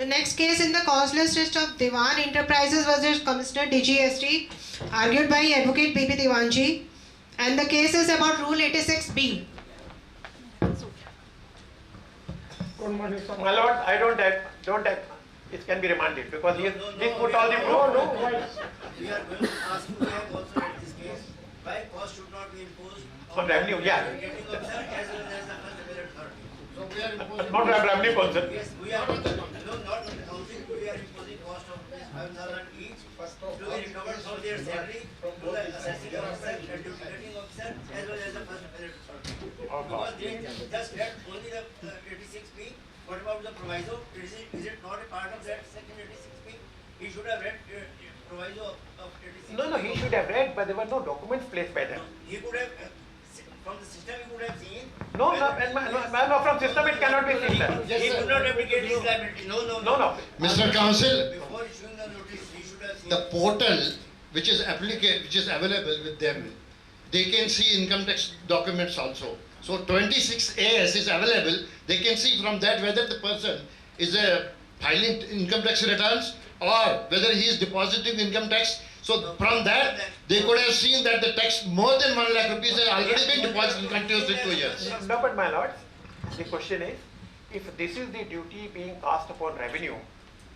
The next case in the causeless list of Dewan Enterprises versus Commissioner DGST, argued by Advocate B.B. Dewanji, and the case is about Rule 86B. Good morning, sir. My lord, I don't have, it can be remanded because he put all the proof. No, why? We are going to ask you also in this case, why cost should not be imposed On revenue, yeah. getting officer as well as the first appellate authority. So we are imposing. Not revenue concern. Yes, we are, no, not on the council, we are imposing cost of 5,000 each to be recovered from their salary, to the assessing officer, the duty officer, as well as the first appellate authority. Because they just read only the 86B. What about the proviso? Is it not a part of that section 86B? He should have read proviso of 86B. No, he should have read, but there were no documents placed by them. No, he could have, from the system he could have seen. No, from system it cannot be seen, sir. He could not replicate his liability. No. Mr. Counsel, Before issuing the notice, he should have seen. the portal which is available with them, they can see income tax documents also. So 26AS is available. They can see from that whether the person is filing income tax returns or whether he is depositing income tax. So from that, they could have seen that the tax more than 1 lakh rupees has already been deposited continuously 2 years. No, but my lord, the question is, if this is the duty being cast upon revenue,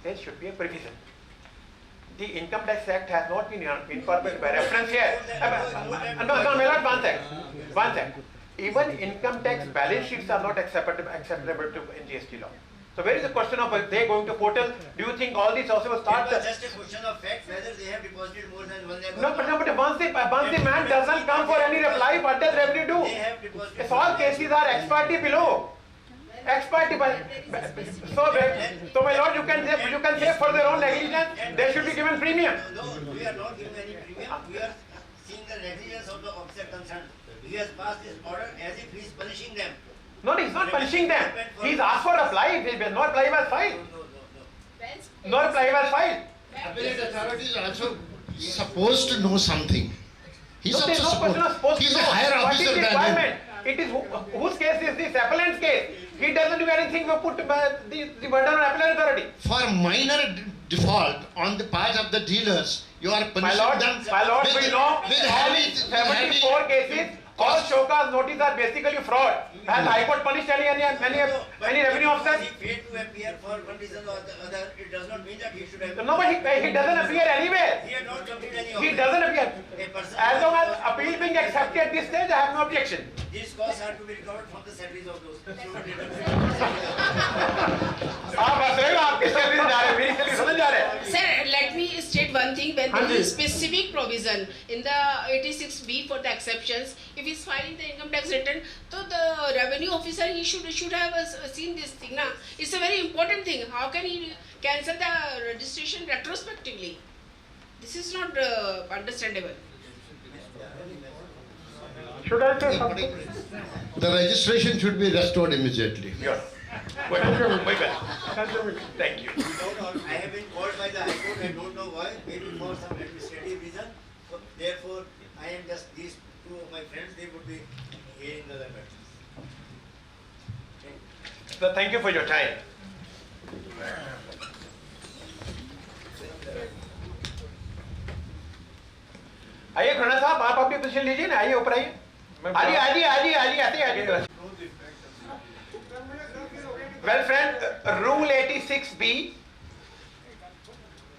there should be a provision. The Income Tax Act has not been incorporated by reference here. No, my lord, one sec. Even income tax balance sheets are not acceptable to in GST law. So where is the question of they going to portal? Do you think all these also will start? It was just a question of fact whether they have deposited more than 1 lakh. No, but once the man doesn't come for any reply, what does revenue do? They have deposited. If all cases are ex parte below. Ex parte, so my lord, you can say for their own negligence, they should be given premium. No, we are not giving any premium. We are seeing the negligence of the officer concerned. He has passed this order as if he is punishing them. No, he's not punishing them. He's asked for reply. No reply was filed. No reply was filed. Appellate authority is also supposed to know something. He's No, also there's no person supposed he's to a know. higher What is officer the than requirement? him. It is whose case is this? Appellant's case. He doesn't do anything to put the burden on appellate authority. For minor default on the part of the dealers, you are punishing them. My lord, we know with all heavy, 74 cases, all showcase notice are basically fraud. Has High Court punished any revenue officer? He failed to appear for one reason or the other. It does not mean that he should have. No, but he doesn't appear anywhere. He had not completed any He offense. doesn't appear. A person As long as appeal being accepted at this stage, I have no objection. These costs are to be recovered from the salaries of those. आप हंस रहे हो, आपकी salary जा रहे हैं, मेरी salary समझ जा रहे हैं। Sir, let me state one thing. When हाँ there ji. is specific provision in the 86B for the exceptions, if he is filing the income tax return, so the revenue officer he should have seen this thing. Na? It's a very important thing. How can he cancel the registration retrospectively? This is not understandable. Should I say something? The registration should be restored immediately. Yeah. Thank you. I have been called by the High Court. I don't know why. Maybe for some administrative reason. So therefore, I am just these two of my friends. They would be hearing the matters. So thank you for your time. आइए खन्ना साहब, आप अपनी position लीजिए ना, आइए ऊपर आइए। आइए। Well, friend, Rule 86B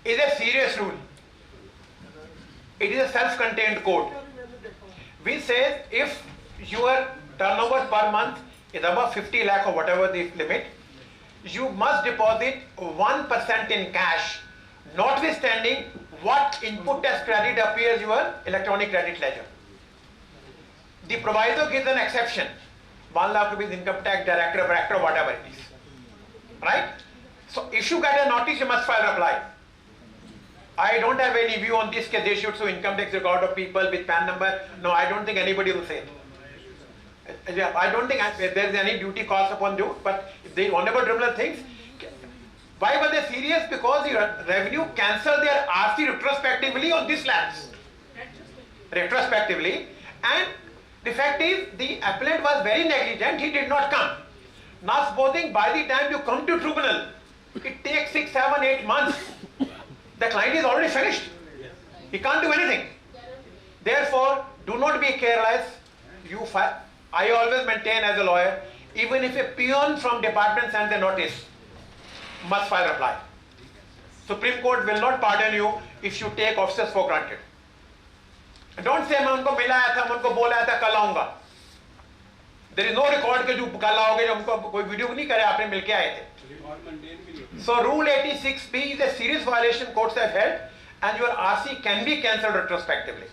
is a serious rule. It is a self-contained code. We say if your turnover per month is above 50 lakh or whatever the limit, you must deposit 1% in cash, notwithstanding what input as credit appears your electronic credit ledger. The proviso gives an exception, 1 lakh rupees income tax, director, whatever it is. Right? So if you get a notice, you must file a reply. I don't have any view on this case. They should show income tax record of people with PAN number. No, I don't think anybody will say it. I don't think there is any duty cast upon you, but if the Honorable Tribunal thinks, why were they serious? Because the revenue cancelled their RC retrospectively on this lapse. Retrospectively. And the fact is, the appellant was very negligent, he did not come. Now supposing by the time you come to tribunal, it takes 6, 7, 8 months. The client is already finished. He can't do anything. Therefore, do not be careless. I always maintain as a lawyer, even if a peon from department sends a notice, must file reply. Supreme Court will not pardon you if you take officers for granted. Don't say मैं उनको मिलाया था, मैं उनको बोला था कल आऊँगा. There is no record के जो कल आओगे, जो हमको कोई वीडियो नहीं करे आपने मिलके आए थे. So Rule 86B is a serious violation courts have held, and your RC can be cancelled retrospectively.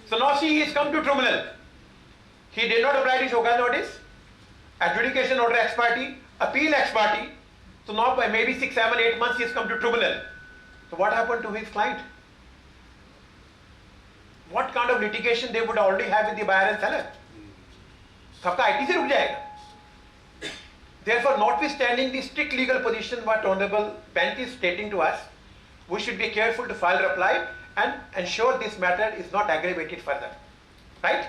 So now see, he has come to tribunal. He did not apply the show-cause notice, adjudication order ex parte, appeal ex parte. So now by maybe 6, 7, 8 months he has come to tribunal. So what happened to his client? What kind of litigation they would already have with the buyer and seller? सबका IT से रुक जाएगा. Therefore, notwithstanding the strict legal position what Honorable Bench is stating to us, we should be careful to file reply and ensure this matter is not aggravated further. Right?